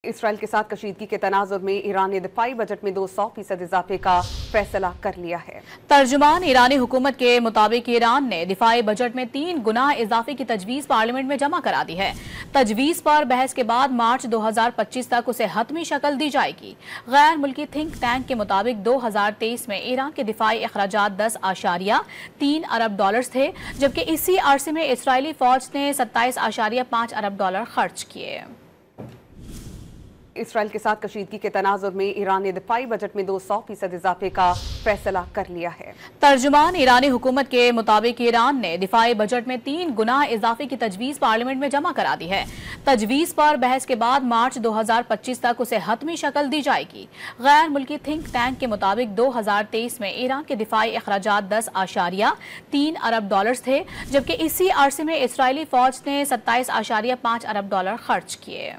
اسرائیل کے ساتھ کشیدگی کے تناظر میں ایران نے دفاعی بجٹ میں 200% اضافے کا فیصلہ کر لیا ہے۔ ترجمان ایرانی حکومت کے مطابق ایران نے دفاعی بجٹ میں 3 گنا اضافے کی تجویز پارلیمنٹ میں جمع کرا دی ہے۔ تجویز پر بحث کے بعد مارچ 2025 تک اسے حتمی شکل دی جائے گی۔ غیر ملکی تھنک ٹینک کے مطابق 2023 میں ایران کے دفاعی اخراجات $10.3 ارب تھے، جبکہ اسی عرصے میں اسرائیلی فوج نے $27.5 ارب خرچ کیے۔ اسرائیل کے ساتھ کشیدگی کے تناظر میں ایران نے دفاعی بجٹ میں 200% اضافے کا فیصلہ کر لیا ہے۔ ترجمان ایرانی حکومت کے مطابق ایران نے دفاعی بجٹ میں 3 گنا اضافے کی تجویز پارلیمنٹ میں جمع کرا دی ہے۔ تجویز پر بحث کے بعد مارچ 2025 تک اسے حتمی شکل دی جائے گی۔ غیر ملکی تھنک ٹینک کے مطابق 2023 میں ایران کے دفاعی اخراجات $10.3 ارب تھے، جبکہ اسی عرصے میں اسرائیلی فوج نے $27.5 ارب خرچ کیے۔